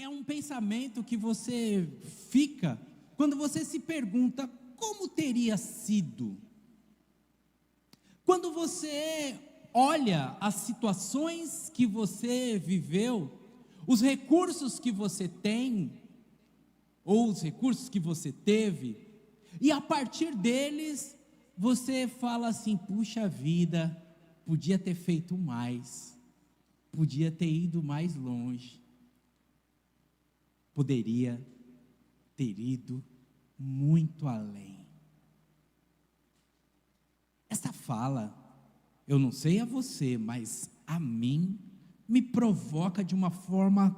é um pensamento que você fica quando você se pergunta como teria sido. Quando você olha as situações que você viveu, os recursos que você tem, ou os recursos que você teve, e a partir deles, você fala assim: puxa vida, podia ter feito mais, podia ter ido mais longe, poderia ter ido muito além. Essa fala, eu não sei a você, mas a mim, me provoca de uma forma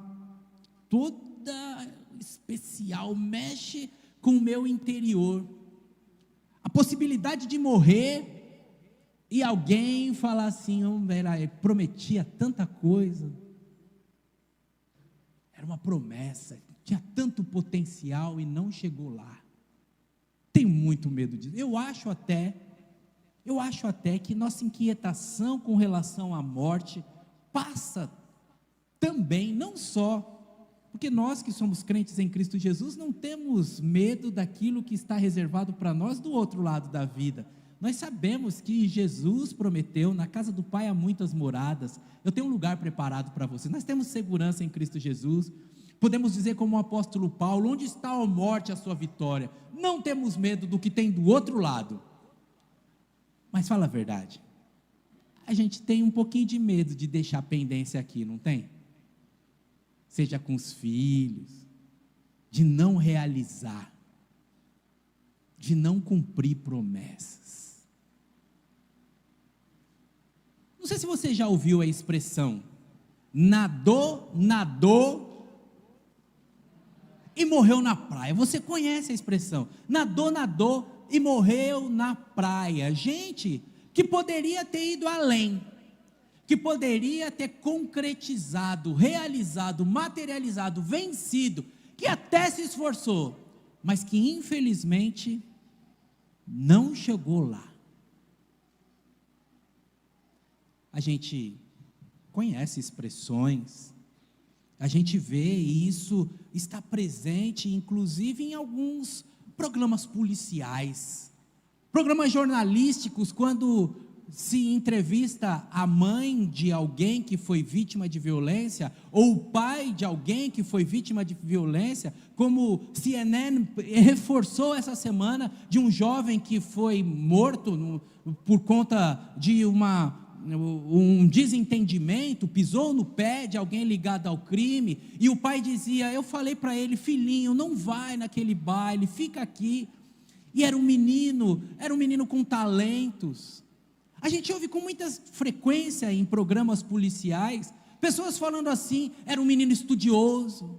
toda especial, mexe com o meu interior. A possibilidade de morrer e alguém falar assim: oh, prometia tanta coisa, era uma promessa, tinha tanto potencial e não chegou lá. Tenho muito medo disso. Eu acho até que nossa inquietação com relação à morte passa também, não só, porque nós que somos crentes em Cristo Jesus, não temos medo daquilo que está reservado para nós do outro lado da vida. Nós sabemos que Jesus prometeu: na casa do Pai há muitas moradas, eu tenho um lugar preparado para você. Nós temos segurança em Cristo Jesus. Podemos dizer como o apóstolo Paulo: onde está a morte, a sua vitória? Não temos medo do que tem do outro lado. Mas fala a verdade, a gente tem um pouquinho de medo de deixar pendência aqui, não tem? Seja com os filhos, de não realizar, de não cumprir promessas. Não sei se você já ouviu a expressão: nadou e morreu na praia. Você conhece a expressão: nadou e morreu na praia. Gente que poderia ter ido além, que poderia ter concretizado, realizado, materializado, vencido, que até se esforçou, mas que infelizmente não chegou lá. A gente conhece expressões, a gente vê, e isso está presente inclusive em alguns programas policiais, programas jornalísticos, quando se entrevista a mãe de alguém que foi vítima de violência, ou o pai de alguém que foi vítima de violência, como CNN reforçou essa semana, de um jovem que foi morto por conta de um desentendimento, pisou no pé de alguém ligado ao crime, e o pai dizia: eu falei para ele, filhinho, não vai naquele baile, fica aqui. E era um menino com talentos. A gente ouve com muita frequência em programas policiais, pessoas falando assim: era um menino estudioso,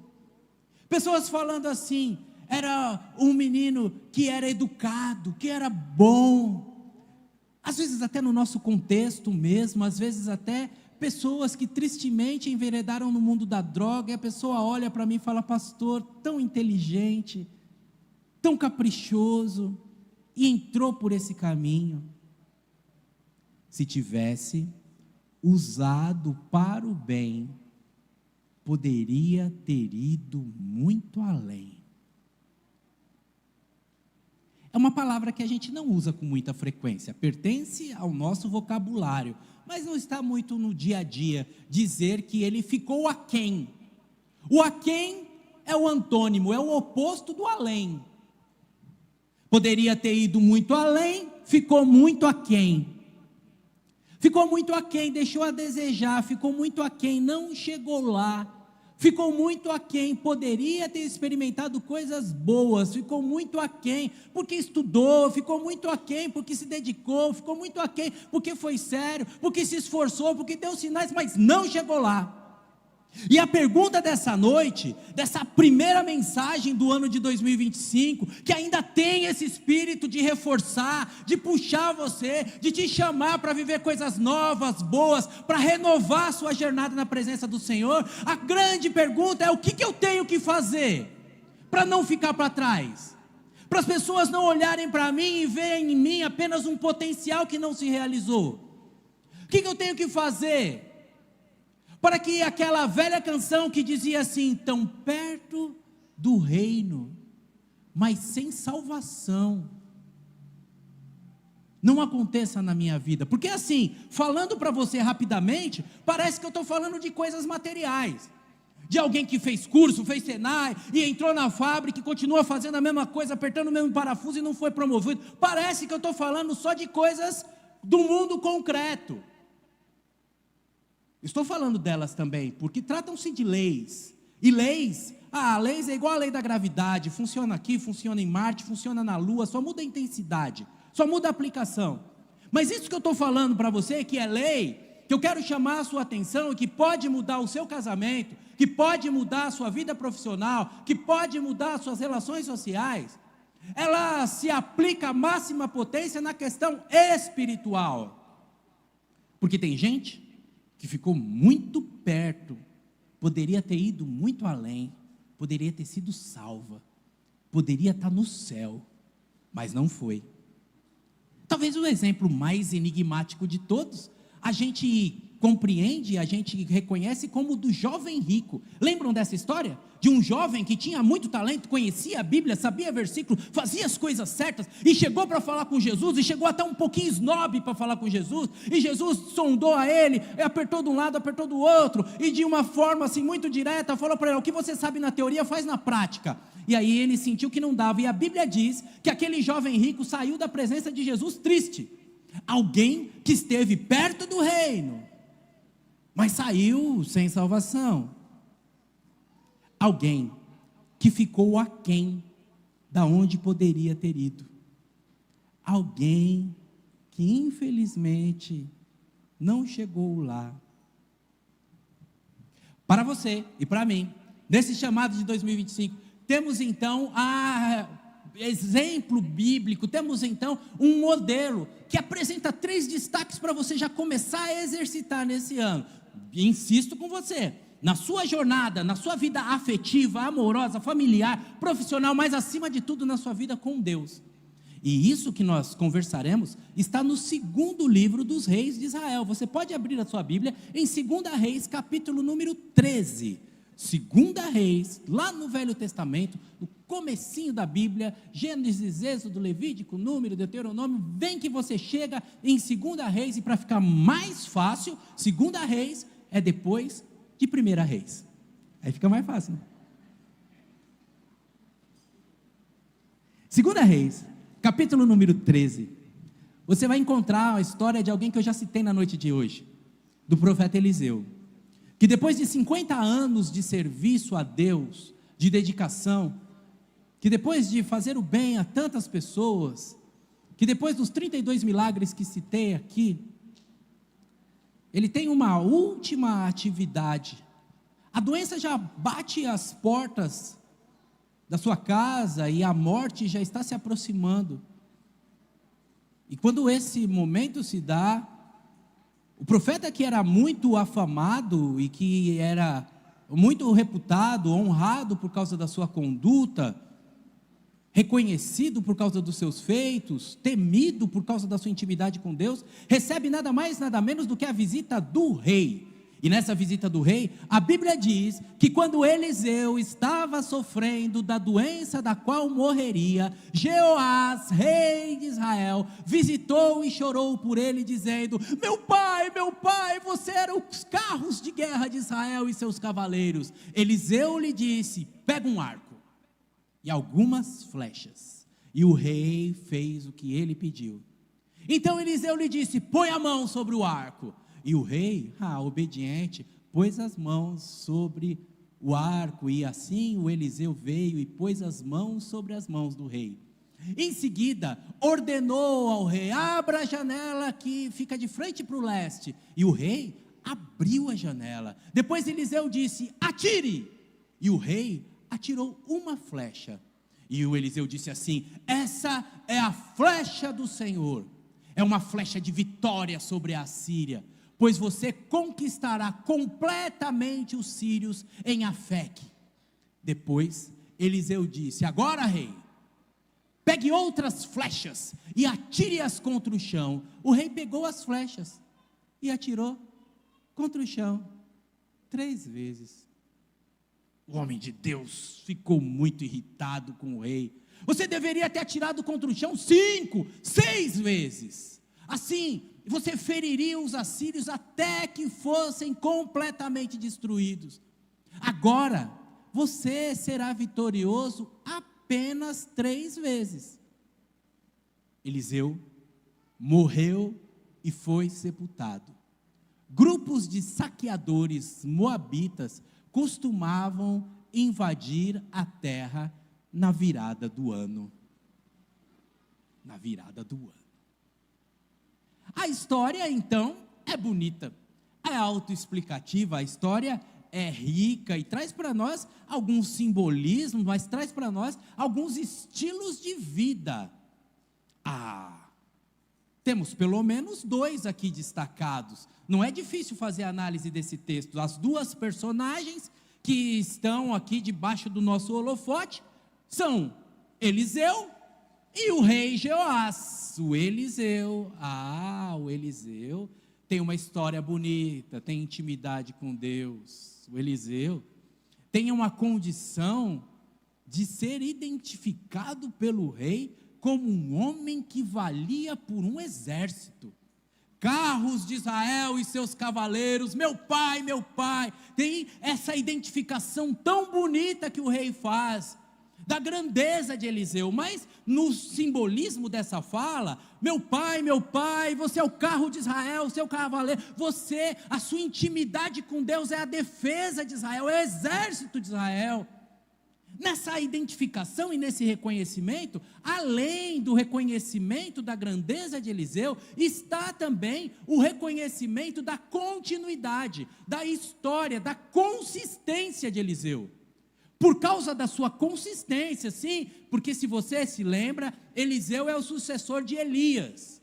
pessoas falando assim: era um menino que era educado, que era bom. Às vezes até no nosso contexto mesmo, às vezes até pessoas que tristemente enveredaram no mundo da droga, e a pessoa olha para mim e fala: pastor, tão inteligente, tão caprichoso, e entrou por esse caminho. Se tivesse usado para o bem, poderia ter ido muito além. É uma palavra que a gente não usa com muita frequência, pertence ao nosso vocabulário, mas não está muito no dia a dia dizer que ele ficou aquém. O aquém é o antônimo, é o oposto do além. Poderia ter ido muito além, ficou muito aquém. Ficou muito aquém, deixou a desejar, ficou muito aquém, não chegou lá. Ficou muito aquém, poderia ter experimentado coisas boas, ficou muito aquém, porque estudou, ficou muito aquém, porque se dedicou, ficou muito aquém, porque foi sério, porque se esforçou, porque deu sinais, mas não chegou lá. E a pergunta dessa noite, dessa primeira mensagem do ano de 2025, que ainda tem esse espírito de reforçar, de puxar você, de te chamar para viver coisas novas, boas, para renovar a sua jornada na presença do Senhor, a grande pergunta é: o que eu tenho que fazer para não ficar para trás? Para as pessoas não olharem para mim e verem em mim apenas um potencial que não se realizou. O que eu tenho que fazer? para que aquela velha canção que dizia assim, tão perto do reino, mas sem salvação, não aconteça na minha vida. Porque assim, falando para você rapidamente, parece que eu estou falando de coisas materiais, de alguém que fez curso, fez Senai, e entrou na fábrica e continua fazendo a mesma coisa, apertando o mesmo parafuso e não foi promovido. Parece que eu estou falando só de coisas do mundo concreto. Estou falando delas também, porque tratam-se de leis, e leis é igual a lei da gravidade, funciona aqui, funciona em Marte, funciona na Lua, só muda a intensidade, só muda a aplicação. Mas isso que eu estou falando para você, que é lei, que eu quero chamar a sua atenção, que pode mudar o seu casamento, que pode mudar a sua vida profissional, que pode mudar as suas relações sociais, ela se aplica à máxima potência na questão espiritual, porque tem gente que ficou muito perto, poderia ter ido muito além, poderia ter sido salva, poderia estar no céu, mas não foi. Talvez o exemplo mais enigmático de todos, a gente compreende, a gente reconhece como o do jovem rico. Lembram dessa história? De um jovem que tinha muito talento, conhecia a Bíblia, sabia versículo, fazia as coisas certas, e chegou para falar com Jesus, e chegou até um pouquinho snob para falar com Jesus, e Jesus sondou a ele, apertou de um lado, apertou do outro, e de uma forma assim muito direta, falou para ele, o que você sabe na teoria, faz na prática. E aí ele sentiu que não dava, e a Bíblia diz que aquele jovem rico saiu da presença de Jesus triste. Alguém que esteve perto do reino, mas saiu sem salvação. Alguém que ficou aquém da onde poderia ter ido. Alguém que infelizmente não chegou lá. Para você e para mim, nesse chamado de 2025, temos então exemplo bíblico, temos então um modelo que apresenta 3 destaques para você já começar a exercitar nesse ano. E insisto com você, na sua jornada, na sua vida afetiva, amorosa, familiar, profissional, mas acima de tudo na sua vida com Deus. E isso que nós conversaremos está no 2º livro dos reis de Israel. Você pode abrir a sua Bíblia em 2 Reis, capítulo número 13. 2 Reis, lá no Velho Testamento, no comecinho da Bíblia, Gênesis, Êxodo, Levítico, Número, Deuteronômio, vem que você chega em 2 Reis, e para ficar mais fácil, 2 Reis é depois de 1 Reis, aí fica mais fácil, né? 2 Reis, capítulo número 13, você vai encontrar a história de alguém que eu já citei na noite de hoje, do profeta Eliseu, que depois de 50 anos de serviço a Deus, de dedicação, que depois de fazer o bem a tantas pessoas, que depois dos 32 milagres que citei aqui, ele tem uma última atividade. A doença já bate as portas da sua casa e a morte já está se aproximando. E quando esse momento se dá, o profeta, que era muito afamado e que era muito reputado, honrado por causa da sua conduta, reconhecido por causa dos seus feitos, temido por causa da sua intimidade com Deus, recebe nada mais, nada menos do que a visita do rei. E nessa visita do rei, a Bíblia diz que quando Eliseu estava sofrendo da doença da qual morreria, Jeoás, rei de Israel, visitou e chorou por ele, dizendo: meu pai, você era os carros de guerra de Israel e seus cavaleiros. Eliseu lhe disse: pega um arco e algumas flechas. E o rei fez o que ele pediu. Então Eliseu lhe disse: põe a mão sobre o arco. E o rei, obediente, pôs as mãos sobre o arco, e assim o Eliseu veio e pôs as mãos sobre as mãos do rei. Em seguida, ordenou ao rei: abra a janela que fica de frente para o leste. E o rei abriu a janela. Depois Eliseu disse: atire. E o rei atirou uma flecha. E o Eliseu disse assim: essa é a flecha do Senhor. É uma flecha de vitória sobre a Assíria, pois você conquistará completamente os sírios em Afeque. Depois Eliseu disse: agora, rei, pegue outras flechas e atire-as contra o chão. O rei pegou as flechas e atirou contra o chão. 3 vezes. O homem de Deus ficou muito irritado com o rei. Você deveria ter atirado contra o chão 5, 6 vezes. Assim, você feriria os assírios até que fossem completamente destruídos. Agora, você será vitorioso apenas 3 vezes. Eliseu morreu e foi sepultado. Grupos de saqueadores moabitas costumavam invadir a terra na virada do ano. Na virada do ano. A história, então, é bonita, é autoexplicativa, a história é rica e traz para nós alguns simbolismos, mas traz para nós alguns estilos de vida. Temos pelo menos 2 aqui destacados. Não é difícil fazer a análise desse texto. As 2 personagens que estão aqui debaixo do nosso holofote são Eliseu e o rei Jeoás. O Eliseu tem uma história bonita, tem intimidade com Deus. O Eliseu tem uma condição de ser identificado pelo rei como um homem que valia por um exército. Carros de Israel e seus cavaleiros, meu pai, tem essa identificação tão bonita que o rei faz, da grandeza de Eliseu, mas no simbolismo dessa fala, meu pai, você é o carro de Israel, seu cavaleiro, a sua intimidade com Deus é a defesa de Israel, é o exército de Israel. Nessa identificação e nesse reconhecimento, além do reconhecimento da grandeza de Eliseu, está também o reconhecimento da continuidade, da história, da consistência de Eliseu. Por causa da sua consistência, sim, porque se você se lembra, Eliseu é o sucessor de Elias.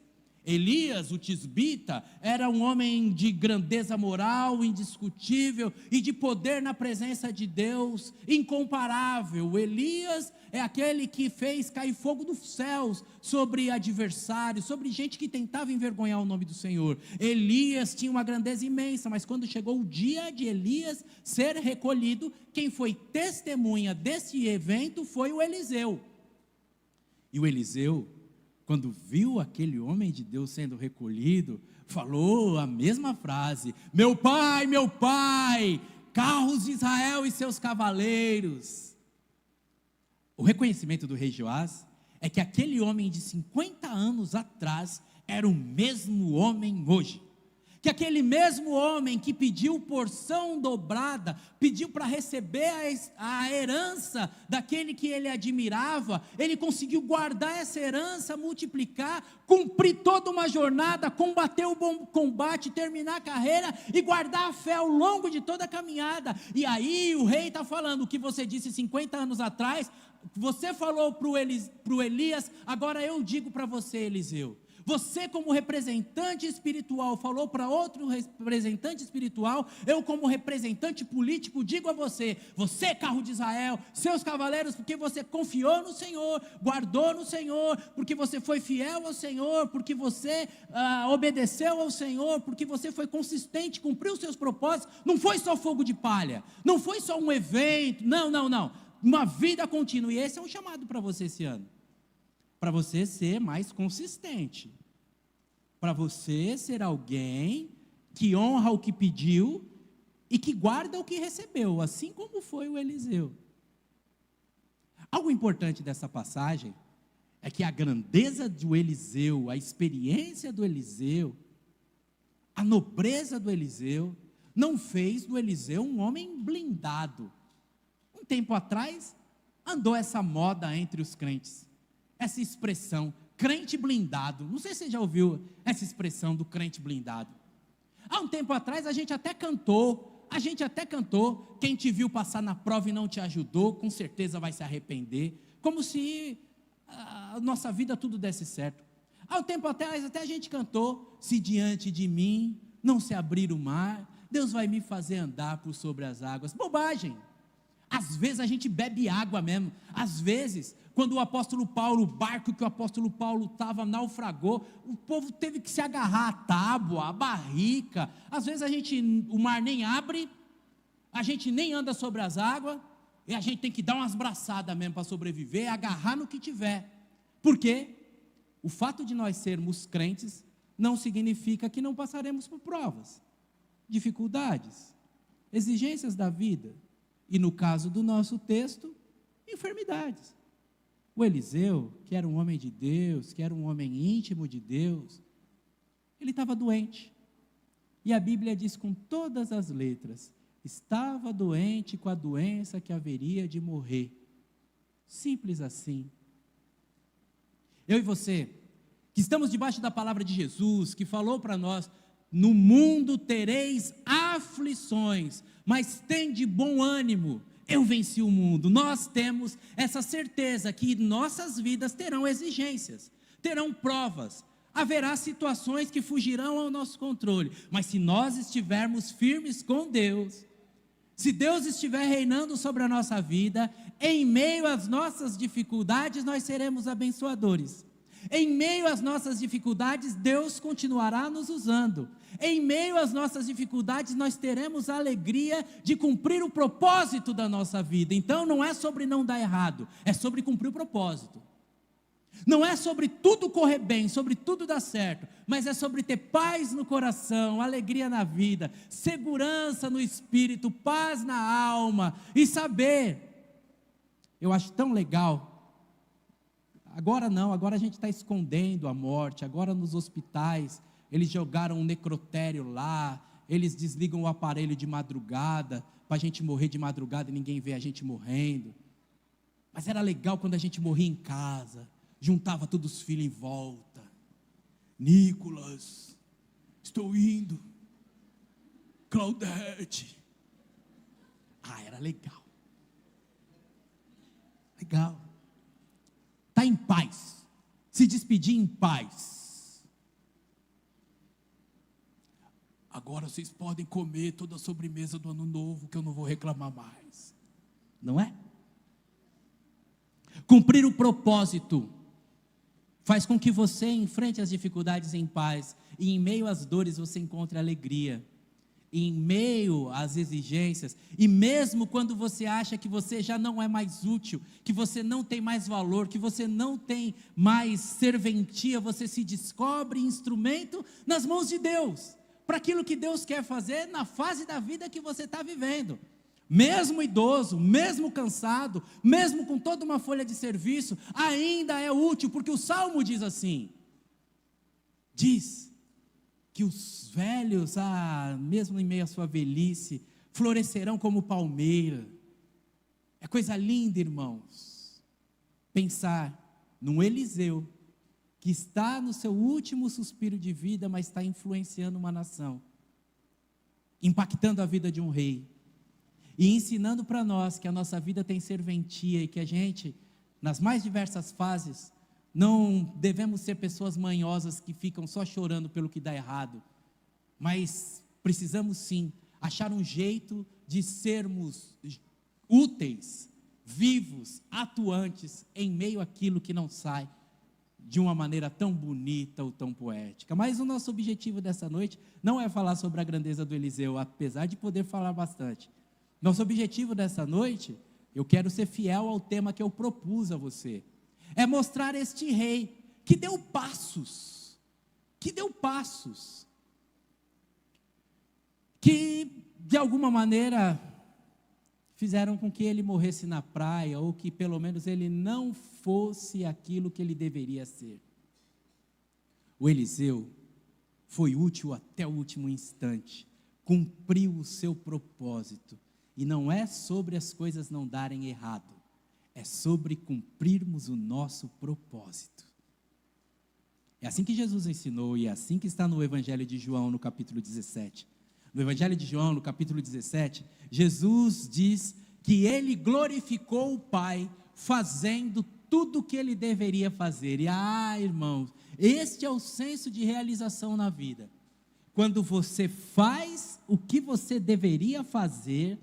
Elias, o tisbita, era um homem de grandeza moral, indiscutível, e de poder na presença de Deus, incomparável. Elias é aquele que fez cair fogo dos céus sobre adversários, sobre gente que tentava envergonhar o nome do Senhor. Elias tinha uma grandeza imensa, mas quando chegou o dia de Elias ser recolhido, quem foi testemunha desse evento foi o Eliseu. E o Eliseu, quando viu aquele homem de Deus sendo recolhido, falou a mesma frase: meu pai, carros de Israel e seus cavaleiros. O reconhecimento do rei Joás é que aquele homem de 50 anos atrás era o mesmo homem hoje. Que aquele mesmo homem que pediu porção dobrada, pediu para receber a herança daquele que ele admirava, ele conseguiu guardar essa herança, multiplicar, cumprir toda uma jornada, combater o bom combate, terminar a carreira e guardar a fé ao longo de toda a caminhada. E aí o rei está falando o que você disse 50 anos atrás, você falou para o Elias, agora eu digo para você, Eliseu. Você como representante espiritual falou para outro representante espiritual, eu como representante político digo a você, carro de Israel, seus cavaleiros, porque você confiou no Senhor, guardou no Senhor, porque você foi fiel ao Senhor, porque você obedeceu ao Senhor, porque você foi consistente, cumpriu os seus propósitos, não foi só fogo de palha, não foi só um evento, não, uma vida contínua, e esse é um chamado para você esse ano. Para você ser mais consistente, para você ser alguém que honra o que pediu e que guarda o que recebeu, assim como foi o Eliseu. Algo importante dessa passagem é que a grandeza do Eliseu, a experiência do Eliseu, a nobreza do Eliseu, não fez do Eliseu um homem blindado. Um tempo atrás, andou essa moda entre os crentes, essa expressão, crente blindado. Não sei se você já ouviu essa expressão do crente blindado. Há um tempo atrás a gente até cantou, quem te viu passar na prova e não te ajudou, com certeza vai se arrepender, como se a nossa vida tudo desse certo. Há um tempo atrás até a gente cantou, se diante de mim não se abrir o mar, Deus vai me fazer andar por sobre as águas. Bobagem. Às vezes a gente bebe água mesmo, às vezes, quando o apóstolo Paulo, o barco que o apóstolo Paulo estava, naufragou, o povo teve que se agarrar à tábua, à barrica, às vezes o mar nem abre, a gente nem anda sobre as águas, e a gente tem que dar umas braçadas mesmo para sobreviver, agarrar no que tiver. Por quê? O fato de nós sermos crentes não significa que não passaremos por provas, dificuldades, exigências da vida, e no caso do nosso texto, enfermidades. O Eliseu, que era um homem de Deus, que era um homem íntimo de Deus, ele estava doente, e a Bíblia diz com todas as letras, estava doente com a doença que haveria de morrer, simples assim. Eu e você, que estamos debaixo da palavra de Jesus, que falou para nós, no mundo tereis aflições, mas tem de bom ânimo, eu venci o mundo. Nós temos essa certeza que nossas vidas terão exigências, terão provas, haverá situações que fugirão ao nosso controle, mas se nós estivermos firmes com Deus, se Deus estiver reinando sobre a nossa vida, em meio às nossas dificuldades, nós seremos abençoadores. Em meio às nossas dificuldades, Deus continuará nos usando. Em meio às nossas dificuldades, nós teremos a alegria de cumprir o propósito da nossa vida. Então, não é sobre não dar errado, é sobre cumprir o propósito. Não é sobre tudo correr bem, sobre tudo dar certo, mas é sobre ter paz no coração, alegria na vida, segurança no espírito, paz na alma, e saber, eu acho tão legal, agora não, agora a gente está escondendo a morte, agora nos hospitais, eles jogaram um necrotério lá, eles desligam o aparelho de madrugada, para a gente morrer de madrugada e ninguém vê a gente morrendo, mas era legal quando a gente morria em casa, juntava todos os filhos em volta, Nicolas, estou indo, Claudete, era legal, está em paz, se despedir em paz, agora vocês podem comer toda a sobremesa do ano novo, que eu não vou reclamar mais, não é? Cumprir o propósito, faz com que você enfrente as dificuldades em paz, e em meio às dores você encontre alegria, em meio às exigências, e mesmo quando você acha que você já não é mais útil, que você não tem mais valor, que você não tem mais serventia, você se descobre instrumento nas mãos de Deus, para aquilo que Deus quer fazer na fase da vida que você está vivendo. Mesmo idoso, mesmo cansado, mesmo com toda uma folha de serviço, ainda é útil, porque o Salmo diz assim, diz que os velhos, mesmo em meio à sua velhice, florescerão como palmeira. É coisa linda, irmãos, pensar num Eliseu, que está no seu último suspiro de vida, mas está influenciando uma nação, impactando a vida de um rei, e ensinando para nós que a nossa vida tem serventia e que a gente, nas mais diversas fases, não devemos ser pessoas manhosas que ficam só chorando pelo que dá errado, mas precisamos sim achar um jeito de sermos úteis, vivos, atuantes em meio àquilo que não sai de uma maneira tão bonita ou tão poética. Mas o nosso objetivo dessa noite não é falar sobre a grandeza do Eliseu, apesar de poder falar bastante. Nosso objetivo dessa noite, eu quero ser fiel ao tema que eu propus a você, é mostrar este rei que deu passos, que de alguma maneira fizeram com que ele morresse na praia, ou que pelo menos ele não fosse aquilo que ele deveria ser. O Eliseu foi útil até o último instante, cumpriu o seu propósito. E não é sobre as coisas não darem errado, é sobre cumprirmos o nosso propósito. É assim que Jesus ensinou, e é assim que está no Evangelho de João, no capítulo 17. No Evangelho de João, no capítulo 17, Jesus diz que ele glorificou o Pai, fazendo tudo o que ele deveria fazer. E irmãos, este é o senso de realização na vida. Quando você faz o que você deveria fazer,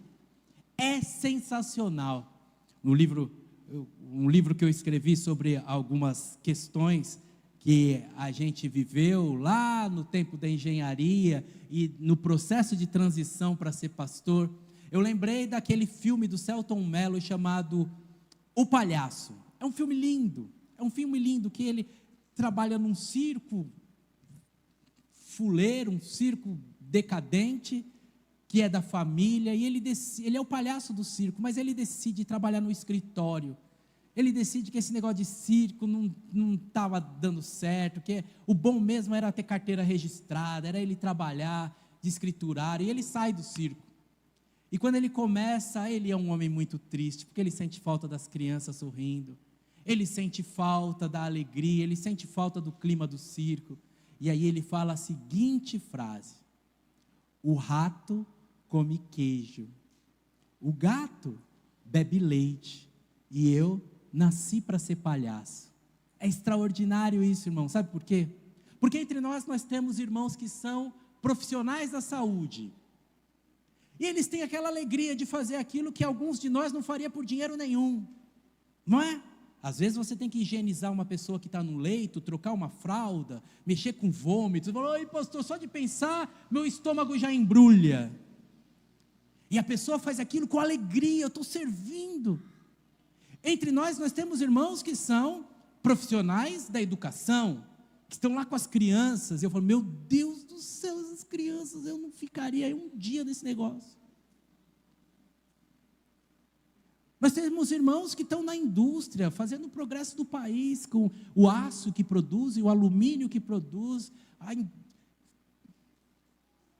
é sensacional. Um livro que eu escrevi sobre algumas questões que a gente viveu lá no tempo da engenharia e no processo de transição para ser pastor, Eu lembrei daquele filme do Selton Mello chamado O Palhaço. É um filme lindo que ele trabalha num circo fuleiro, um circo decadente, que é da família, e ele é o palhaço do circo, mas ele decide trabalhar no escritório. Ele decide que esse negócio de circo não estava dando certo, que o bom mesmo era ter carteira registrada, era ele trabalhar de escriturário, e ele sai do circo. E quando ele começa, ele é um homem muito triste, porque ele sente falta das crianças sorrindo, ele sente falta da alegria, ele sente falta do clima do circo, e aí ele fala a seguinte frase: o rato come queijo, o gato bebe leite, e eu nasci para ser palhaço. É extraordinário isso, irmão, sabe por quê? Porque entre nós temos irmãos que são profissionais da saúde, e eles têm aquela alegria de fazer aquilo que alguns de nós não faria por dinheiro nenhum, não é? Às vezes você tem que higienizar uma pessoa que está no leito, trocar uma fralda, mexer com vômito. Você fala: oi pastor, só de pensar meu estômago já embrulha. E a pessoa faz aquilo com alegria, eu estou servindo. Entre nós temos irmãos que são profissionais da educação, que estão lá com as crianças. Eu falo: meu Deus do céu, essas crianças, eu não ficaria um dia nesse negócio. Nós temos irmãos que estão na indústria, fazendo o progresso do país, com o aço que produz e o alumínio que produz.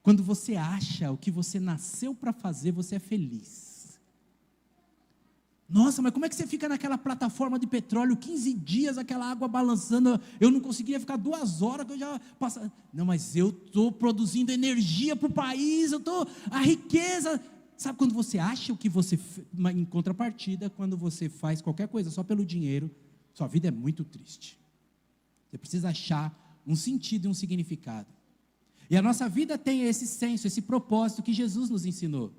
Quando você acha o que você nasceu para fazer, você é feliz. Nossa, mas como é que você fica naquela plataforma de petróleo 15 dias, aquela água balançando? Eu não conseguia ficar 2 horas, que eu já passava. Não, mas eu estou produzindo energia para o país, a riqueza. Sabe quando você acha o que você... Em contrapartida, quando você faz qualquer coisa só pelo dinheiro, sua vida é muito triste. Você precisa achar um sentido e um significado. E a nossa vida tem esse senso, esse propósito que Jesus nos ensinou.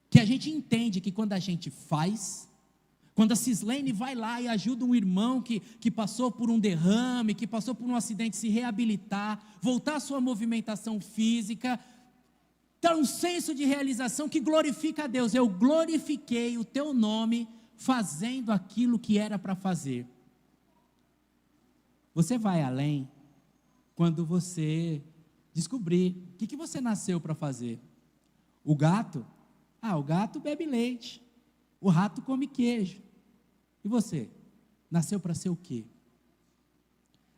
Que a gente entende que quando a gente faz, quando a Cislene vai lá e ajuda um irmão que passou por um derrame, que passou por um acidente, se reabilitar, voltar à sua movimentação física, dá um senso de realização que glorifica a Deus. Eu glorifiquei o teu nome fazendo aquilo que era para fazer. Você vai além quando você descobrir o que você nasceu para fazer. O gato bebe leite, o rato come queijo. E você? Nasceu para ser o quê?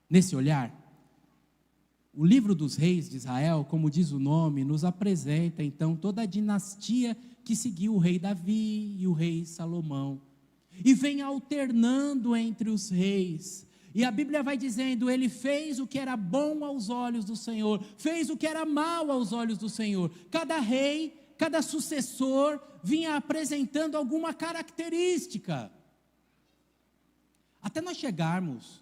Nesse olhar, o livro dos reis de Israel, como diz o nome, nos apresenta então toda a dinastia que seguiu o rei Davi e o rei Salomão, e vem alternando entre os reis, e a Bíblia vai dizendo: ele fez o que era bom aos olhos do Senhor, fez o que era mal aos olhos do Senhor. Cada rei, cada sucessor vinha apresentando alguma característica, até nós chegarmos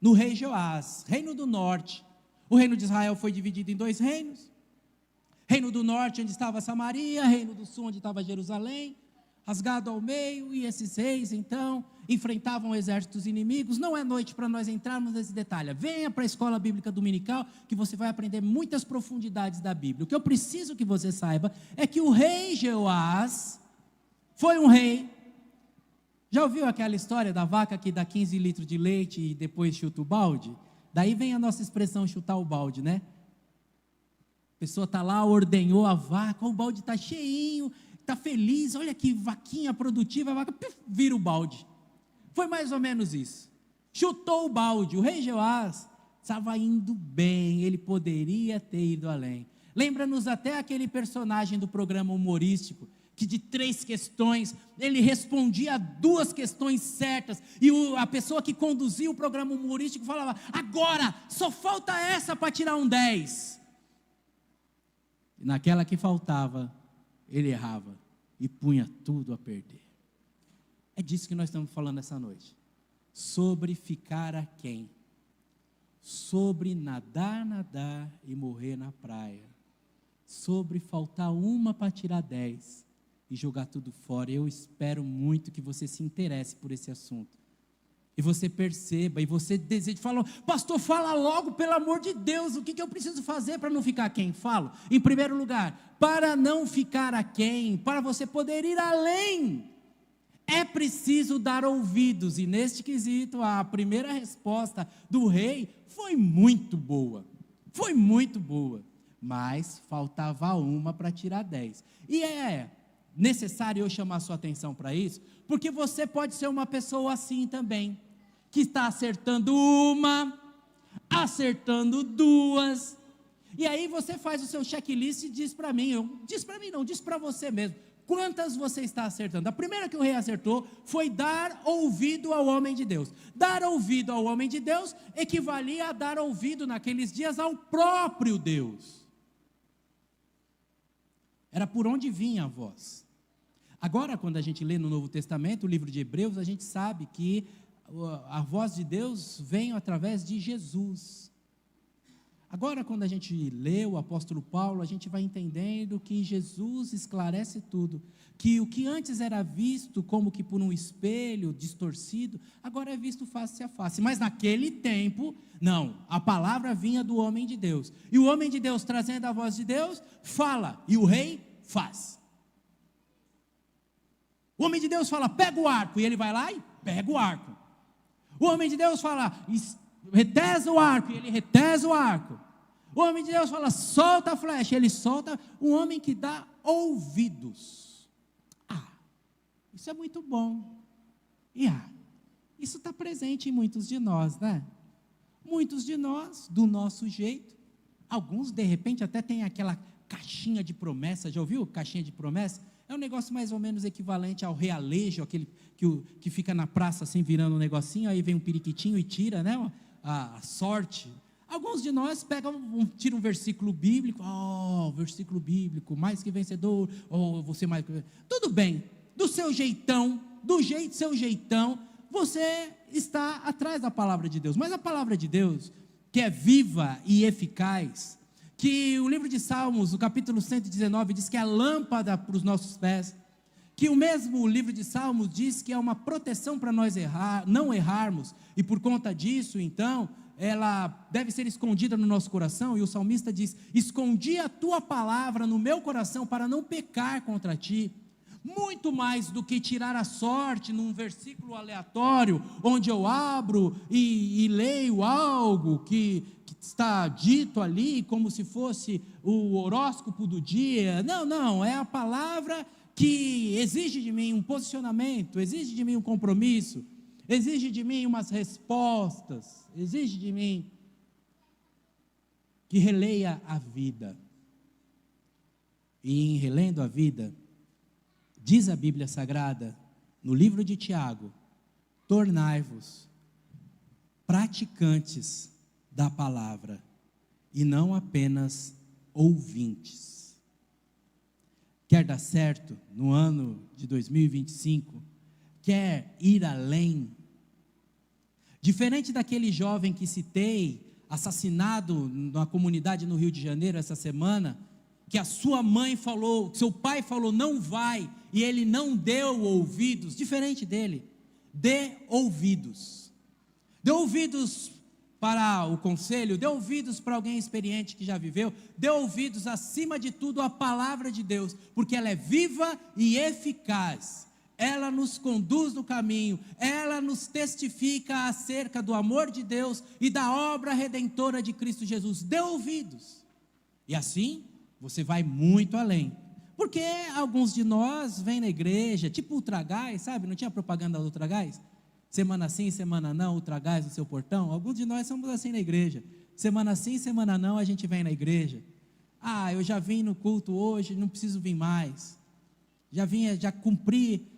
no rei Joás, reino do norte. O reino de Israel foi dividido em 2 reinos, reino do norte onde estava Samaria, reino do sul onde estava Jerusalém, rasgado ao meio, e esses reis então enfrentavam exércitos inimigos. Não é noite para nós entrarmos nesse detalhe, venha para a escola bíblica dominical que você vai aprender muitas profundidades da Bíblia. O que eu preciso que você saiba é que o rei Joás foi um rei. Já ouviu aquela história da vaca que dá 15 litros de leite e depois chuta o balde? Daí vem a nossa expressão chutar o balde, né? A pessoa está lá, ordenhou a vaca, o balde está cheinho, está feliz, olha que vaquinha produtiva, a vaca vira o balde. Foi mais ou menos isso. Chutou o balde. O rei Joás estava indo bem, ele poderia ter ido além. Lembra-nos até aquele personagem do programa humorístico, que de 3 questões, ele respondia a 2 questões certas, e a pessoa que conduzia o programa humorístico falava: agora, só falta essa para tirar um 10. E naquela que faltava, ele errava, e punha tudo a perder. É disso que nós estamos falando essa noite, sobre ficar aquém, sobre nadar e morrer na praia, sobre faltar uma para tirar 10, e jogar tudo fora. Eu espero muito que você se interesse por esse assunto, e você perceba, e você deseja, fala, pastor, fala logo, pelo amor de Deus, o que eu preciso fazer para não ficar aquém? Falo, em primeiro lugar, para não ficar aquém, para você poder ir além, é preciso dar ouvidos, e neste quesito, a primeira resposta do rei foi muito boa, mas faltava uma para tirar 10, e é necessário eu chamar a sua atenção para isso, porque você pode ser uma pessoa assim também, que está acertando uma, acertando duas, e aí você faz o seu checklist e diz para mim, diz para você mesmo, quantas você está acertando? A primeira que o rei acertou foi dar ouvido ao homem de Deus. Dar ouvido ao homem de Deus equivalia a dar ouvido naqueles dias ao próprio Deus. Era por onde vinha a voz. Agora, quando a gente lê no Novo Testamento, o livro de Hebreus, a gente sabe que a voz de Deus vem através de Jesus. Agora, quando a gente lê o apóstolo Paulo, a gente vai entendendo que Jesus esclarece tudo, que o que antes era visto como que por um espelho distorcido, agora é visto face a face, mas naquele tempo, não, a palavra vinha do homem de Deus, e o homem de Deus trazendo a voz de Deus, fala, e o rei faz. O homem de Deus fala, pega o arco, e ele vai lá e pega o arco. O homem de Deus fala, retesa o arco, e ele retesa o arco. O homem de Deus fala, solta a flecha, ele solta. Um homem que dá ouvidos. Isso é muito bom. E isso está presente em muitos de nós, né? Muitos de nós, do nosso jeito. Alguns, de repente, até tem aquela caixinha de promessa. Já ouviu caixinha de promessa? É um negócio mais ou menos equivalente ao realejo, aquele que fica na praça assim, virando um negocinho, aí vem um periquitinho e tira, né, a sorte. Alguns de nós tiram um versículo bíblico, versículo bíblico, mais que vencedor, você mais que... Tudo bem, do seu jeitão, seu jeitão, você está atrás da palavra de Deus, mas a palavra de Deus, que é viva e eficaz, que o livro de Salmos, o capítulo 119, diz que é a lâmpada para os nossos pés, que o mesmo livro de Salmos diz que é uma proteção para nós não errarmos, e por conta disso, então, ela deve ser escondida no nosso coração, e o salmista diz, escondi a tua palavra no meu coração, para não pecar contra ti, muito mais do que tirar a sorte num versículo aleatório, onde eu abro e leio algo que está dito ali, como se fosse o horóscopo do dia. Não, é a palavra que exige de mim um posicionamento, exige de mim um compromisso, exige de mim umas respostas, exige de mim que releia a vida. E em relendo a vida, diz a Bíblia Sagrada, no livro de Tiago, tornai-vos praticantes da palavra, e não apenas ouvintes. Quer dar certo no ano de 2025? Quer ir além? Diferente daquele jovem que citei, assassinado na comunidade no Rio de Janeiro essa semana, que a sua mãe falou, seu pai falou, não vai, e ele não deu ouvidos, diferente dele, dê ouvidos para o conselho, dê ouvidos para alguém experiente que já viveu, dê ouvidos acima de tudo à palavra de Deus, porque ela é viva e eficaz, ela nos conduz no caminho, ela nos testifica acerca do amor de Deus e da obra redentora de Cristo Jesus. Dê ouvidos, e assim você vai muito além, porque alguns de nós vêm na igreja, tipo Ultragás, sabe, não tinha propaganda do Ultragás? Semana sim, semana não, Ultragás no seu portão. Alguns de nós somos assim na igreja, semana sim, semana não, a gente vem na igreja. Eu já vim no culto hoje, não preciso vir mais, já cumpri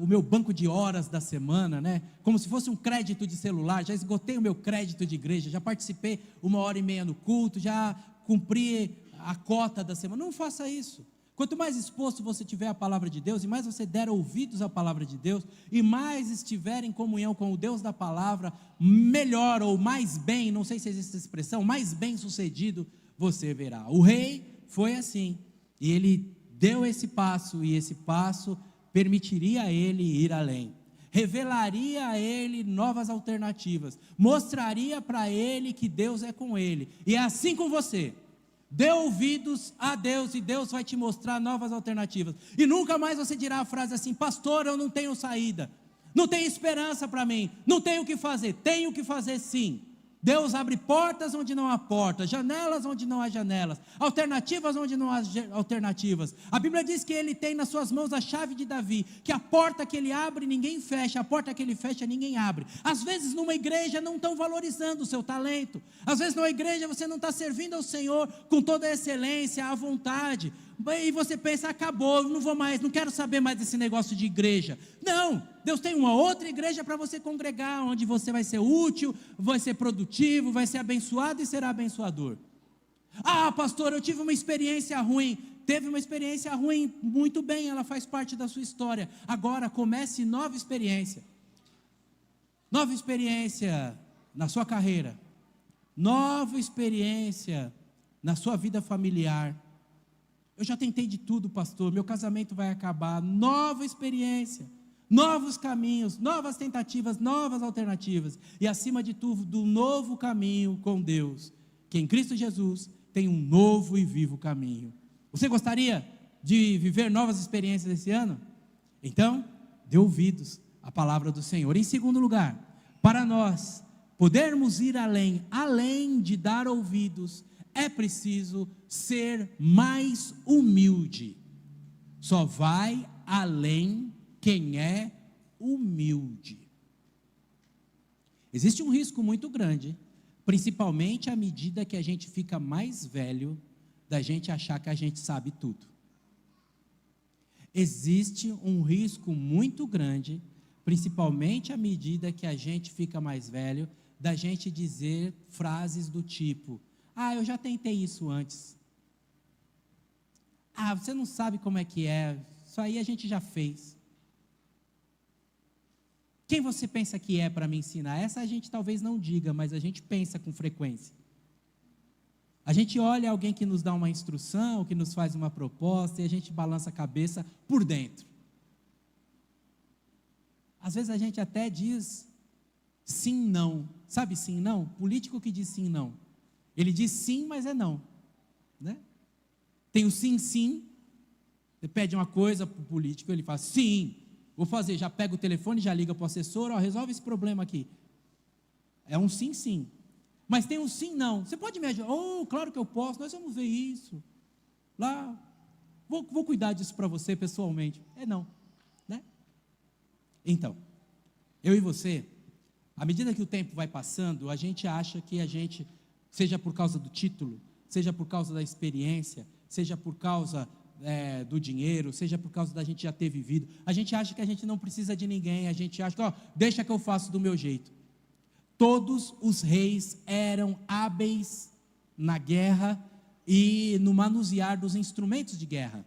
o meu banco de horas da semana, né? Como se fosse um crédito de celular, já esgotei o meu crédito de igreja, já participei 1h30 no culto, já cumpri a cota da semana. Não faça isso. Quanto mais exposto você tiver à palavra de Deus, e mais você der ouvidos à palavra de Deus, e mais estiver em comunhão com o Deus da palavra, melhor ou mais bem, não sei se existe essa expressão, mais bem sucedido você verá. O rei foi assim, e ele deu esse passo, e esse passo permitiria a ele ir além. revelaria a ele novas alternativas, mostraria para ele que Deus é com ele. E é assim com você. Dê ouvidos a Deus e Deus vai te mostrar novas alternativas. E nunca mais você dirá a frase assim: pastor, eu não tenho saída, não tenho esperança para mim, não tenho o que fazer. Tenho o que fazer sim. Deus abre portas onde não há portas, janelas onde não há janelas, alternativas onde não há alternativas. A Bíblia diz que Ele tem nas suas mãos a chave de Davi, que a porta que Ele abre ninguém fecha, a porta que Ele fecha ninguém abre. Às vezes numa igreja não estão valorizando o seu talento, às vezes numa igreja você não está servindo ao Senhor com toda a excelência, a vontade, e você pensa: acabou, não vou mais, não quero saber mais desse negócio de igreja. Não, Deus tem uma outra igreja para você congregar, onde você vai ser útil, vai ser produtivo, vai ser abençoado e será abençoador. Ah, pastor, eu tive uma experiência ruim. Teve uma experiência ruim, muito bem, ela faz parte da sua história. Agora comece nova experiência na sua carreira, nova experiência na sua vida familiar. Eu já tentei de tudo, pastor, meu casamento vai acabar. Nova experiência, novos caminhos, novas tentativas, novas alternativas, e acima de tudo, do novo caminho com Deus, que em Cristo Jesus tem um novo e vivo caminho. Você gostaria de viver novas experiências esse ano? Então, dê ouvidos à palavra do Senhor. Em segundo lugar, para nós podermos ir além de dar ouvidos, é preciso ser mais humilde. Só vai além quem é humilde. Existe um risco muito grande, principalmente à medida que a gente fica mais velho, da gente achar que a gente sabe tudo. Existe um risco muito grande, principalmente à medida que a gente fica mais velho, da gente dizer frases do tipo: ah, eu já tentei isso antes. Ah, você não sabe como é que é, isso aí a gente já fez. Quem você pensa que é para me ensinar? Essa a gente talvez não diga, mas a gente pensa com frequência. A gente olha alguém que nos dá uma instrução, que nos faz uma proposta, e a gente balança a cabeça por dentro. Às vezes a gente até diz sim, não. Sabe sim, não? Político que diz sim, não. Ele diz sim, mas é não, né? Tem o sim, sim. Você pede uma coisa para o político, ele fala: sim, vou fazer. Já pega o telefone, já liga para o assessor: ó, resolve esse problema aqui. É um sim, sim. Mas tem um sim, não. Você pode me ajudar? Oh, claro que eu posso, nós vamos ver isso. Lá, vou cuidar disso para você pessoalmente. É não, né? Então, eu e você, à medida que o tempo vai passando, a gente acha que a gente, seja por causa do título, seja por causa da experiência, seja por causa do dinheiro, seja por causa da gente já ter vivido, a gente acha que a gente não precisa de ninguém, a gente acha que, ó, deixa que eu faço do meu jeito. Todos os reis eram hábeis na guerra e no manusear dos instrumentos de guerra.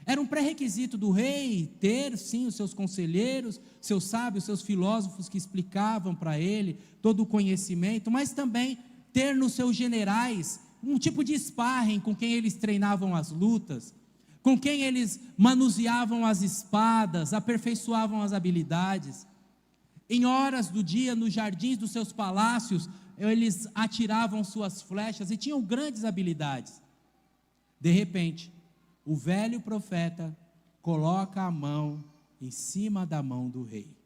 Era um pré-requisito do rei ter, sim, os seus conselheiros, seus sábios, seus filósofos que explicavam para ele todo o conhecimento, mas também ter nos seus generais um tipo de sparring com quem eles treinavam as lutas, com quem eles manuseavam as espadas, aperfeiçoavam as habilidades. Em horas do dia, nos jardins dos seus palácios, eles atiravam suas flechas e tinham grandes habilidades. De repente, o velho profeta coloca a mão em cima da mão do rei.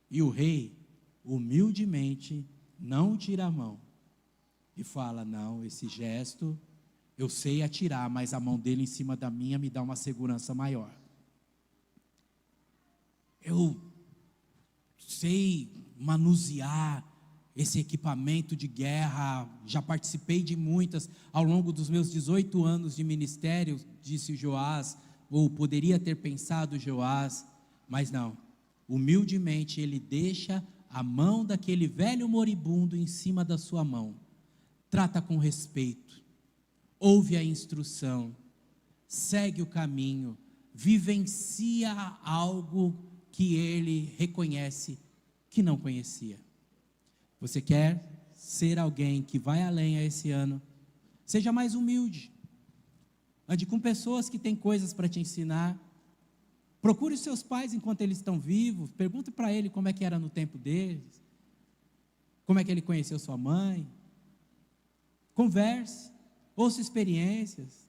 E o rei, humildemente, não tira a mão. E fala: não, esse gesto, eu sei atirar, mas a mão dele em cima da minha me dá uma segurança maior. Eu sei manusear esse equipamento de guerra, já participei de muitas, ao longo dos meus 18 anos de ministério, disse Joás, ou poderia ter pensado Joás, mas não, humildemente ele deixa a mão daquele velho moribundo em cima da sua mão, trata com respeito, ouve a instrução, segue o caminho, vivencia algo que ele reconhece que não conhecia. Você quer ser alguém que vai além a esse ano? Seja mais humilde. Ande com pessoas que têm coisas para te ensinar. Procure os seus pais enquanto eles estão vivos, pergunte para ele como é que era no tempo deles, como é que ele conheceu sua mãe. Converse, ouça experiências,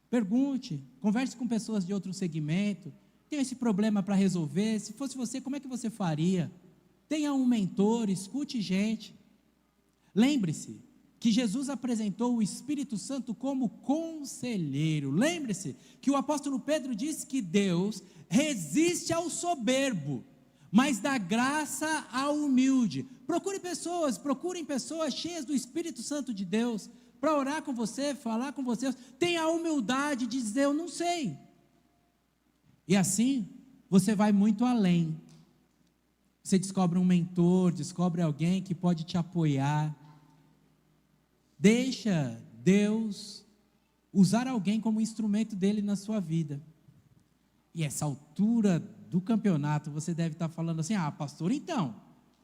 pergunte, converse com pessoas de outro segmento. Tem esse problema para resolver, se fosse você, como é que você faria? Tenha um mentor, escute gente. Lembre-se que Jesus apresentou o Espírito Santo como conselheiro. Lembre-se que o apóstolo Pedro disse que Deus resiste ao soberbo, mas dá graça ao humilde. Procurem pessoas cheias do Espírito Santo de Deus, para orar com você, falar com você. Tenha a humildade de dizer, eu não sei. E assim, você vai muito além. Você descobre um mentor, descobre alguém que pode te apoiar. Deixa Deus usar alguém como instrumento dele na sua vida. E essa altura do campeonato, você deve estar falando assim, pastor, então,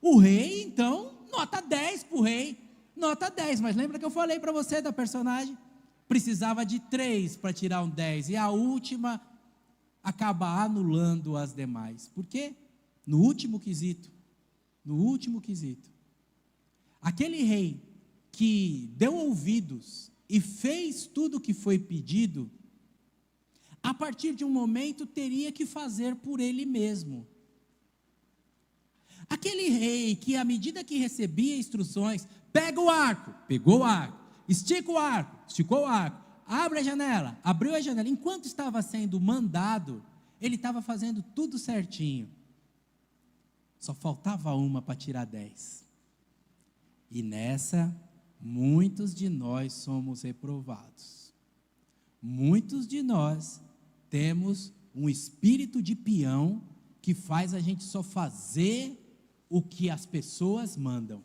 o rei, então, nota 10 para o rei, nota 10, mas lembra que eu falei para você da personagem? Precisava de 3 para tirar um 10, e a última acaba anulando as demais. Por quê? No último quesito, aquele rei que deu ouvidos e fez tudo o que foi pedido, a partir de um momento teria que fazer por ele mesmo. Aquele rei que, à medida que recebia instruções, pega o arco, pegou o arco, estica o arco, esticou o arco, abre a janela, abriu a janela, enquanto estava sendo mandado, ele estava fazendo tudo certinho, só faltava uma para tirar 10, e nessa, muitos de nós somos reprovados, muitos de nós temos um espírito de peão, que faz a gente só fazer o que as pessoas mandam.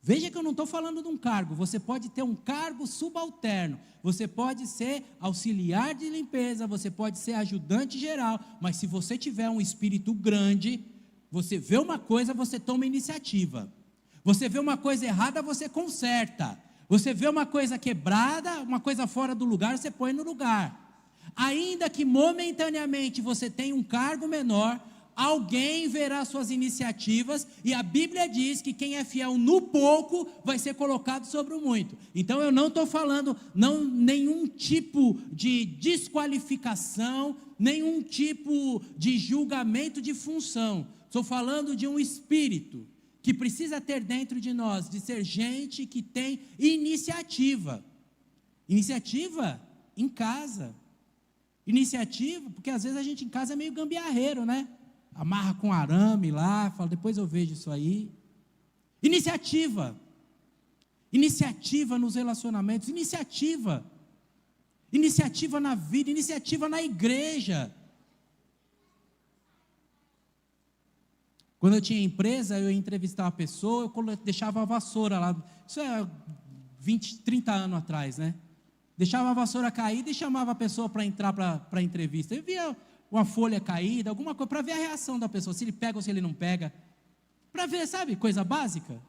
Veja que eu não estou falando de um cargo, você pode ter um cargo subalterno, você pode ser auxiliar de limpeza, você pode ser ajudante geral, mas se você tiver um espírito grande, você vê uma coisa, você toma iniciativa, você vê uma coisa errada, você conserta, você vê uma coisa quebrada, uma coisa fora do lugar, você põe no lugar, ainda que momentaneamente você tenha um cargo menor, alguém verá suas iniciativas, e a Bíblia diz que quem é fiel no pouco, vai ser colocado sobre o muito. Então eu não estou falando nenhum tipo de desqualificação, nenhum tipo de julgamento de função, estou falando de um espírito, que precisa ter dentro de nós, de ser gente que tem iniciativa em casa, porque às vezes a gente em casa é meio gambiarreiro, né? Amarra com arame lá, fala, depois eu vejo isso aí. Iniciativa nos relacionamentos, iniciativa na vida, iniciativa na igreja. Quando eu tinha empresa, eu ia entrevistar uma pessoa, eu deixava a vassoura lá, isso é 20, 30 anos atrás, né? Deixava a vassoura caída e chamava a pessoa para entrar para a entrevista. Eu via uma folha caída, alguma coisa, para ver a reação da pessoa, se ele pega ou se ele não pega, para ver, sabe, coisa básica,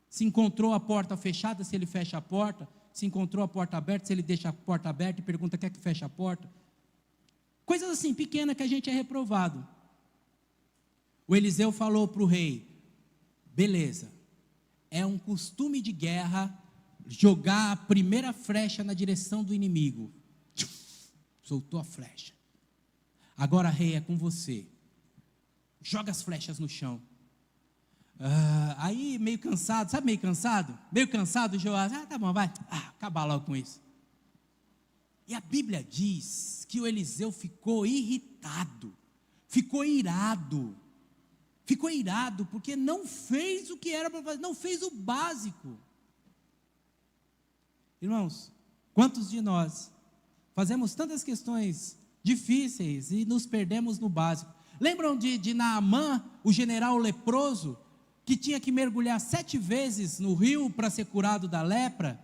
se encontrou a porta fechada, se ele fecha a porta, se encontrou a porta aberta, se ele deixa a porta aberta e pergunta, quer que feche a porta, coisas assim, pequenas que a gente é reprovado. O Eliseu falou para o rei, beleza, é um costume de guerra, jogar a primeira flecha na direção do inimigo, soltou a flecha, agora rei, é com você, joga as flechas no chão. Aí meio cansado, sabe meio cansado, Joás, tá bom, vai, acabar logo com isso. E a Bíblia diz que o Eliseu ficou irritado, ficou irado, porque não fez o que era para fazer, não fez o básico. Irmãos, quantos de nós fazemos tantas questões difíceis e nos perdemos no básico? Lembram de Naamã, o general leproso, que tinha que mergulhar 7 vezes no rio para ser curado da lepra?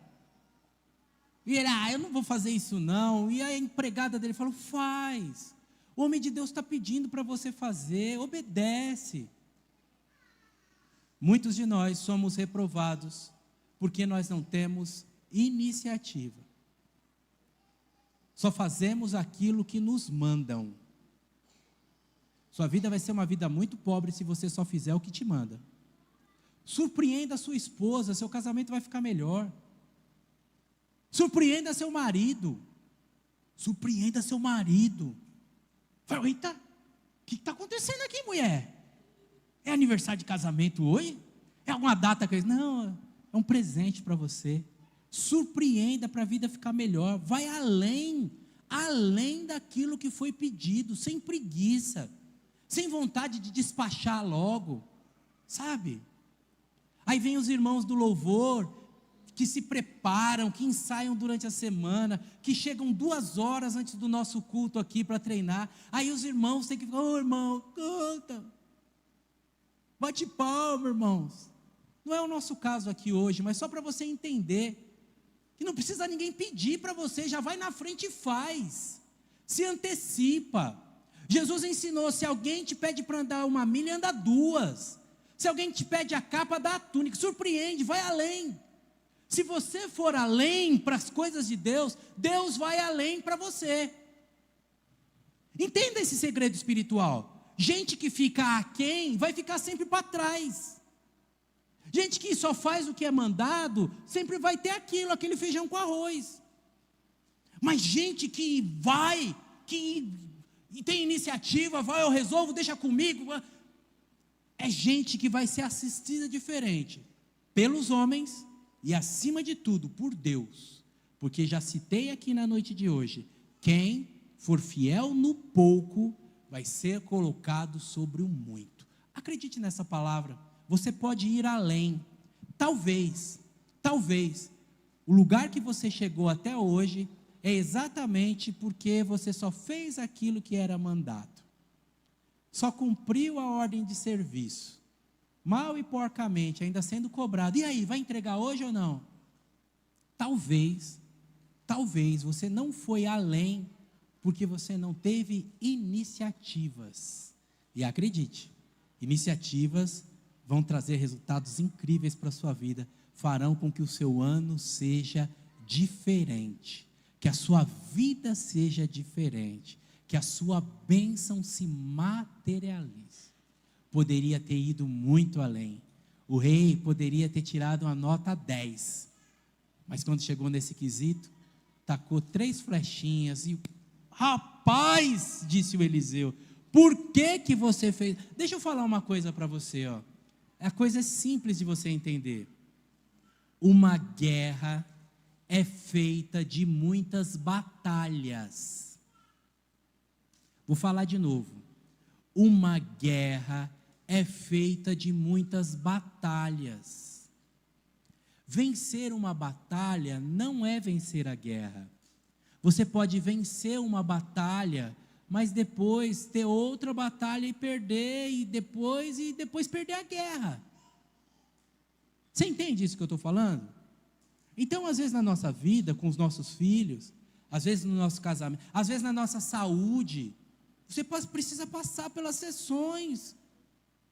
E ele, eu não vou fazer isso não. E a empregada dele falou, faz. O homem de Deus está pedindo para você fazer, obedece. Muitos de nós somos reprovados porque nós não temos iniciativa. Só fazemos aquilo que nos mandam. Sua vida vai ser uma vida muito pobre se você só fizer o que te manda. Surpreenda a sua esposa, seu casamento vai ficar melhor. Surpreenda seu marido. Surpreenda seu marido. Fala, eita, o que está acontecendo aqui, mulher? É aniversário de casamento hoje? É alguma data que... Não, é um presente para você. Surpreenda para a vida ficar melhor. Vai além daquilo que foi pedido, sem preguiça, sem vontade de despachar logo, sabe? Aí vem os irmãos do louvor, que se preparam, que ensaiam durante a semana, que chegam 2 horas antes do nosso culto aqui para treinar. Aí os irmãos têm que falar, ô irmão, canta, bate palma, irmãos. Não é o nosso caso aqui hoje, mas só para você entender, que não precisa ninguém pedir para você, já vai na frente e faz, se antecipa. Jesus ensinou, se alguém te pede para andar 1 milha, anda 2. Se alguém te pede a capa, dá a túnica, surpreende, vai além. Se você for além para as coisas de Deus, Deus vai além para você. Entenda esse segredo espiritual. Gente que fica aquém, vai ficar sempre para trás. Gente que só faz o que é mandado, sempre vai ter aquele feijão com arroz. Mas gente que vai, que tem iniciativa, vai, eu resolvo, deixa comigo. É gente que vai ser assistida diferente pelos homens e, acima de tudo, por Deus. Porque já citei aqui na noite de hoje, quem for fiel no pouco, vai ser colocado sobre o muito. Acredite nessa palavra, você pode ir além. Talvez, o lugar que você chegou até hoje, é exatamente porque você só fez aquilo que era mandado. Só cumpriu a ordem de serviço, mal e porcamente, ainda sendo cobrado. E aí, vai entregar hoje ou não? Talvez você não foi além, porque você não teve iniciativas. E acredite, iniciativas vão trazer resultados incríveis para a sua vida, farão com que o seu ano seja diferente, que a sua vida seja diferente, que a sua bênção se materialize. Poderia ter ido muito além. O rei poderia ter tirado uma nota 10, mas quando chegou nesse quesito, tacou 3 flechinhas e, rapaz, disse o Eliseu, por que você fez? Deixa eu falar uma coisa para você, ó. A coisa é simples de você entender. Uma guerra é feita de muitas batalhas. Vou falar de novo. Uma guerra é feita de muitas batalhas. Vencer uma batalha não é vencer a guerra. Você pode vencer uma batalha, mas depois ter outra batalha e perder, e depois perder a guerra. Você entende isso que eu estou falando? Então, às vezes na nossa vida, com os nossos filhos, às vezes no nosso casamento, às vezes na nossa saúde, você precisa passar pelas sessões,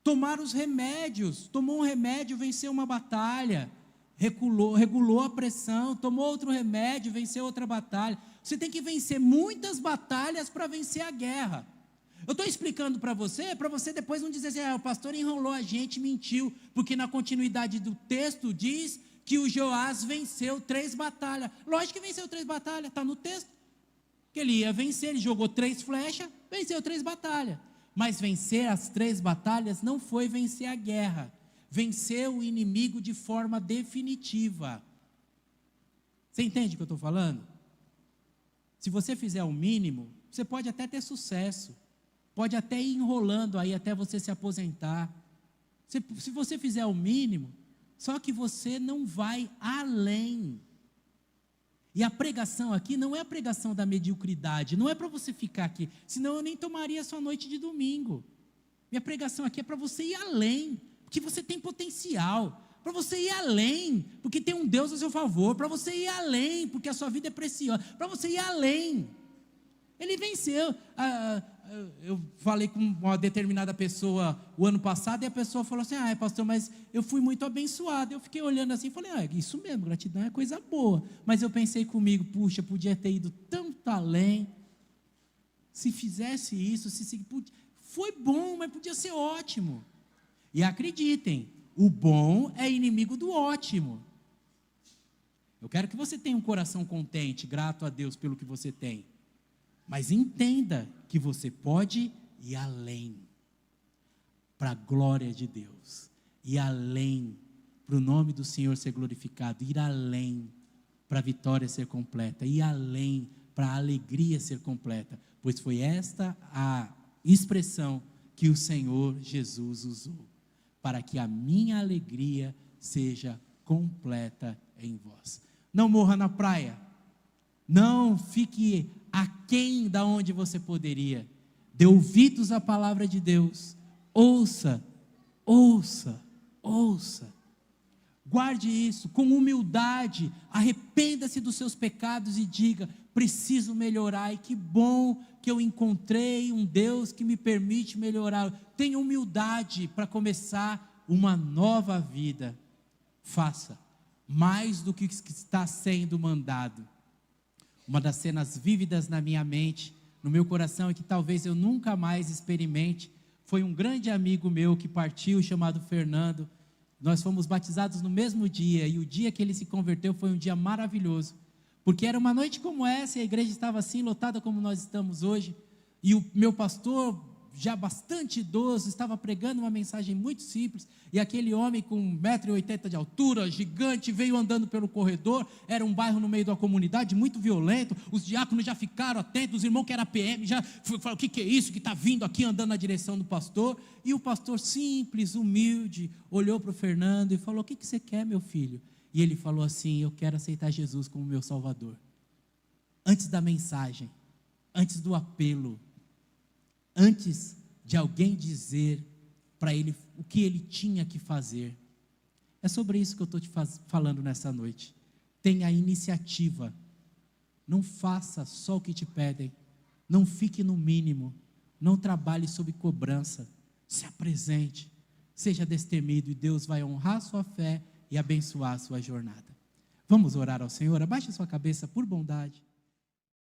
tomar os remédios, tomou um remédio, venceu uma batalha, regulou a pressão, tomou outro remédio, venceu outra batalha. Você tem que vencer muitas batalhas para vencer a guerra. Eu estou explicando para você depois não dizer assim, o pastor enrolou a gente, mentiu, porque na continuidade do texto diz que o Joás venceu 3 batalhas. Lógico que venceu 3 batalhas, está no texto. Que ele ia vencer, ele jogou 3 flechas, venceu 3 batalhas. Mas vencer as 3 batalhas não foi vencer a guerra. Venceu o inimigo de forma definitiva. Você entende o que eu estou falando? Se você fizer o mínimo, você pode até ter sucesso. Pode até ir enrolando aí até você se aposentar. Se você fizer o mínimo, só que você não vai além. E a pregação aqui não é a pregação da mediocridade, não é para você ficar aqui, senão eu nem tomaria a sua noite de domingo. Minha pregação aqui é para você ir além, porque você tem potencial, para você ir além, porque tem um Deus a seu favor, para você ir além, porque a sua vida é preciosa, para você ir além. Ele venceu. Eu falei com uma determinada pessoa o ano passado, e a pessoa falou assim, pastor, mas eu fui muito abençoado. Eu fiquei olhando assim, falei, isso mesmo, gratidão é coisa boa. Mas eu pensei comigo, puxa, podia ter ido tanto além. Se fizesse isso, foi bom, mas podia ser ótimo. E acreditem, o bom é inimigo do ótimo. Eu quero que você tenha um coração contente, grato a Deus pelo que você tem. Mas entenda que você pode ir além, para a glória de Deus, ir além, para o nome do Senhor ser glorificado, ir além, para a vitória ser completa, ir além, para a alegria ser completa, pois foi esta a expressão que o Senhor Jesus usou, para que a minha alegria seja completa em vós. Não morra na praia, não fique aquém da onde você poderia, dê ouvidos à palavra de Deus, ouça, guarde isso com humildade, arrependa-se dos seus pecados e diga: preciso melhorar, e que bom que eu encontrei um Deus que me permite melhorar. Tenha humildade para começar uma nova vida, faça mais do que está sendo mandado. Uma das cenas vívidas na minha mente, no meu coração, e que talvez eu nunca mais experimente, foi um grande amigo meu que partiu, chamado Fernando. Nós fomos batizados no mesmo dia, e o dia que ele se converteu foi um dia maravilhoso, porque era uma noite como essa, e a igreja estava assim, lotada como nós estamos hoje, e o meu pastor, já bastante idoso, estava pregando uma mensagem muito simples, e aquele homem com 1,80 m de altura, gigante, veio andando pelo corredor. Era um bairro no meio da comunidade, muito violento, os diáconos já ficaram atentos, os irmãos que era PM, já falaram: o que é isso que está vindo aqui andando na direção do pastor? E o pastor simples, humilde, olhou para o Fernando e falou: o que você quer, meu filho? E ele falou assim: eu quero aceitar Jesus como meu Salvador. Antes da mensagem, antes do apelo, antes de alguém dizer para ele o que ele tinha que fazer. É sobre isso que eu estou te falando nessa noite. Tenha a iniciativa, não faça só o que te pedem, não fique no mínimo, não trabalhe sob cobrança, se apresente, seja destemido, e Deus vai honrar a sua fé e abençoar a sua jornada. Vamos orar ao Senhor? Abaixe a sua cabeça por bondade.